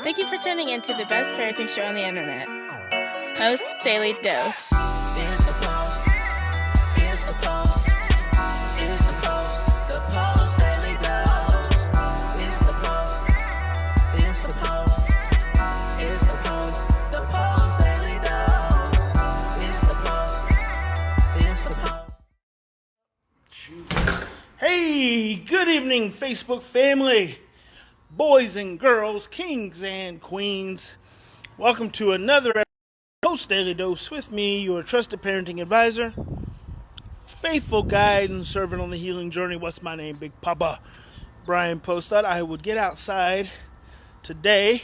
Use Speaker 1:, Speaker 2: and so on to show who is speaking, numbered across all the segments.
Speaker 1: Thank you for tuning in to the best parenting show on the internet, Post Daily Dose.
Speaker 2: It's the Post. It's the Post. It's the Post. The Post Daily Dose. It's the Post. It's the Post. It's the Post. The Post Daily Dose. It's the Post. It's the Post.
Speaker 3: Hey, good evening, Facebook family, boys and girls, kings and queens. Welcome to another Post Daily Dose with me, your trusted parenting advisor, faithful guide and servant on the healing journey. What's my name? Big Papa Brian+Post. Thought I would get outside today.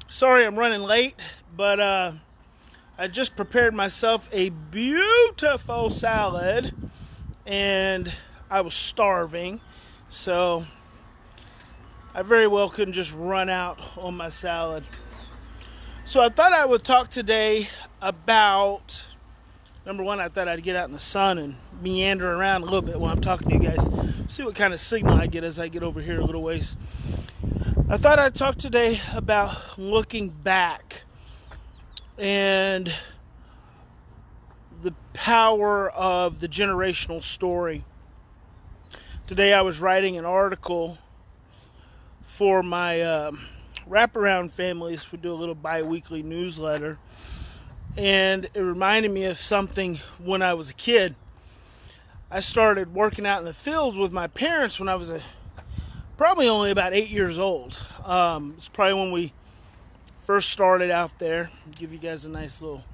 Speaker 3: Sorry I'm running late, but I just prepared myself a beautiful salad and I was starving, so I very well couldn't just run out on my salad. So I thought I would talk today about, number one, I thought I'd get out in the sun and meander around a little bit while I'm talking to you guys. See what kind of signal I get as I get over here a little ways. I thought I'd talk today about looking back and the power of the generational story. Today I was writing an article for my wraparound families. We do a little bi-weekly newsletter, and it reminded me of something when I was a kid. I started working out in the fields with my parents when I was probably only about 8 years old. It's probably when we first started out there. I'll give you guys a nice little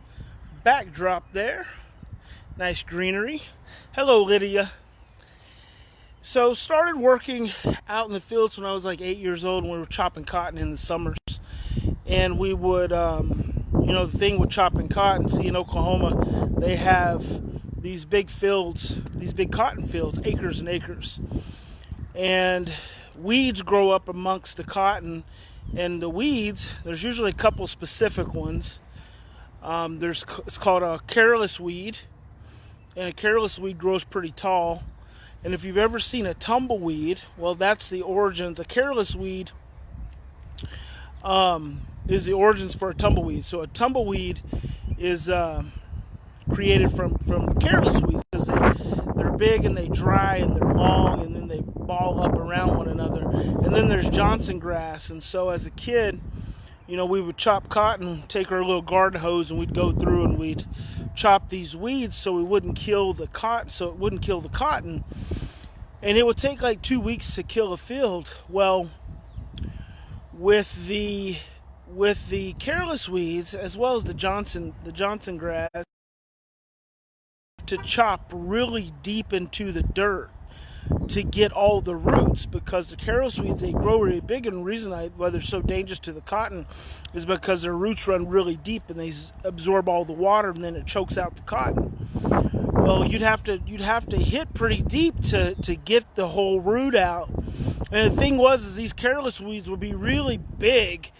Speaker 3: backdrop there. Nice greenery. Hello, Lydia. So started working out in the fields when I was like 8 years old, and we were chopping cotton in the summers. And we would, the thing with chopping cotton, see in Oklahoma, they have these big fields, these big cotton fields, acres and acres. And weeds grow up amongst the cotton, and the weeds, there's usually a couple specific ones. It's called a careless weed, and a careless weed grows pretty tall. And if you've ever seen a tumbleweed, well, that's the origins. A careless weed is the origins for a tumbleweed. So a tumbleweed is created from careless weeds because they're big and they dry and they're long and then they ball up around one another. And then there's Johnson grass. And so as a kid, we would chop cotton, take our little garden hose, and we'd go through and we'd chop these weeds so it wouldn't kill the cotton. And it would take like 2 weeks to kill a field. Well, with the careless weeds as well as the Johnson grass, to chop really deep into the dirt to get all the roots, because the careless weeds, they grow really big, and the reason why they're so dangerous to the cotton is because their roots run really deep and they absorb all the water, and then it chokes out the cotton. Well, you'd have to hit pretty deep to get the whole root out. And the thing is these careless weeds would be really big,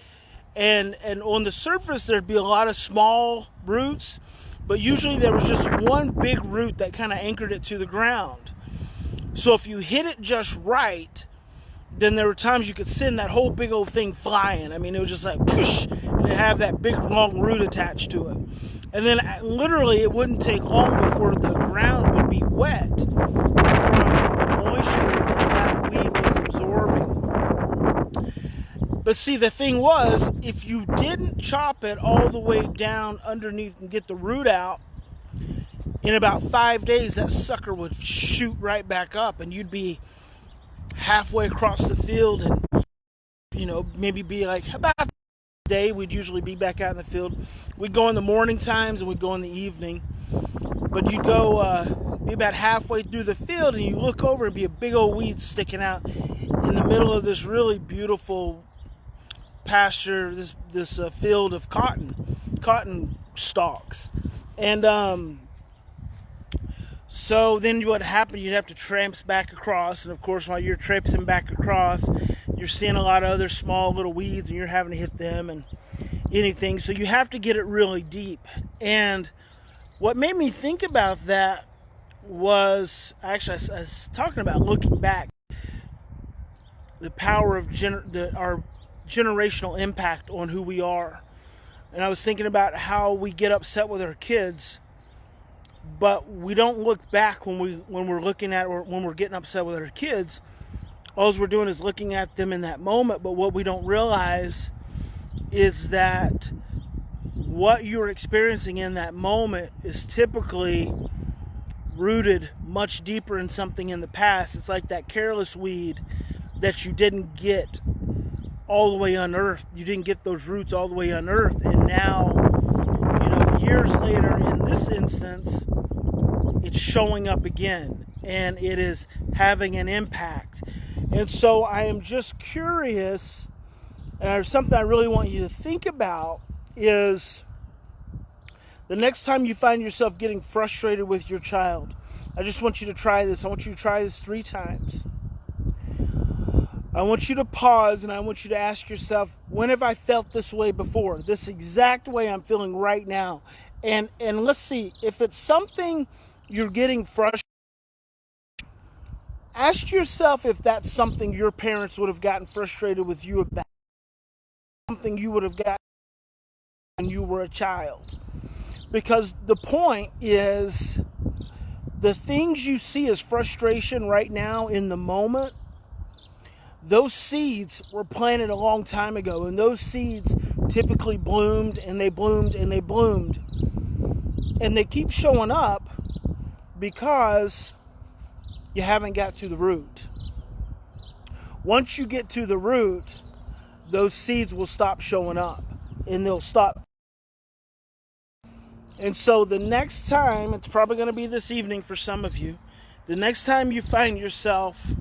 Speaker 3: and on the surface there'd be a lot of small roots, but usually there was just one big root that kind of anchored it to the ground. So if you hit it just right, then there were times you could send that whole big old thing flying. I mean, it was just like whoosh, and it had that big long root attached to it. And then literally it wouldn't take long before the ground would be wet from the moisture that weed was absorbing. But see, the thing was, if you didn't chop it all the way down underneath and get the root out, in about 5 days, that sucker would shoot right back up, and you'd be halfway across the field, and maybe be like about a day. We'd usually be back out in the field. We'd go in the morning times and we'd go in the evening, but you'd go be about halfway through the field, and you look over and be a big old weed sticking out in the middle of this really beautiful pasture, this field of cotton stalks. And so then what happened, you'd have to tramp back across, and of course while you're traipsing back across, you're seeing a lot of other small little weeds, and you're having to hit them and anything. So you have to get it really deep. And what made me think about that was, actually I was talking about looking back, the power of generational impact on who we are. And I was thinking about how we get upset with our kids, but we don't look back when we're looking at, or when we're getting upset with our kids. All we're doing is looking at them in that moment. But what we don't realize is that what you're experiencing in that moment is typically rooted much deeper in something in the past. It's like that careless weed that you didn't get all the way unearthed. You didn't get those roots all the way unearthed. And now, years later, in this instance, it's showing up again. And it is having an impact. And so I am just curious, and there's something I really want you to think about, is the next time you find yourself getting frustrated with your child, I just want you to try this. I want you to try this 3 times. I want you to pause, and I want you to ask yourself, when have I felt this way before? This exact way I'm feeling right now. And let's see, if it's something you're getting frustrated, ask yourself if that's something your parents would have gotten frustrated with you about. Something you would have gotten when you were a child. Because the point is, the things you see as frustration right now in the moment, those seeds were planted a long time ago. And those seeds typically bloomed, and they bloomed, and they bloomed. And they keep showing up because you haven't got to the root. Once you get to the root, those seeds will stop showing up, and they'll stop. And so the next time, it's probably going to be this evening for some of you, the next time you find yourself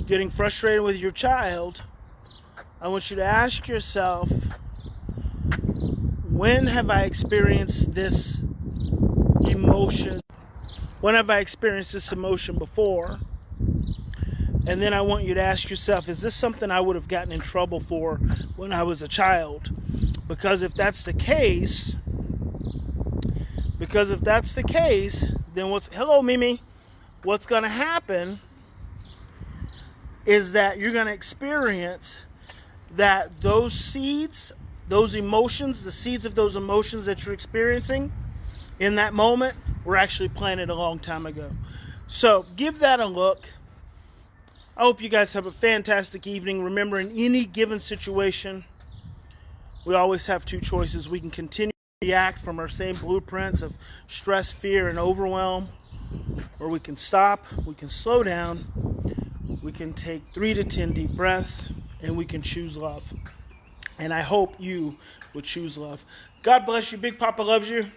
Speaker 3: getting frustrated with your child, I want you to ask yourself, when have I experienced this emotion? When have I experienced this emotion before? And then I want you to ask yourself, is this something I would have gotten in trouble for when I was a child? Because if that's the case, then hello Mimi, what's going to happen is that you're going to experience that those seeds, those emotions, the seeds of those emotions that you're experiencing in that moment were actually planted a long time ago. So give that a look. I hope you guys have a fantastic evening. Remember, in any given situation, we always have 2 choices. We can continue to react from our same blueprints of stress, fear, and overwhelm, or we can stop, we can slow down, we can take 3 to 10 deep breaths, and we can choose love. And I hope you would choose love. God bless you. Big Papa loves you.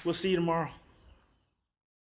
Speaker 3: We'll see you tomorrow.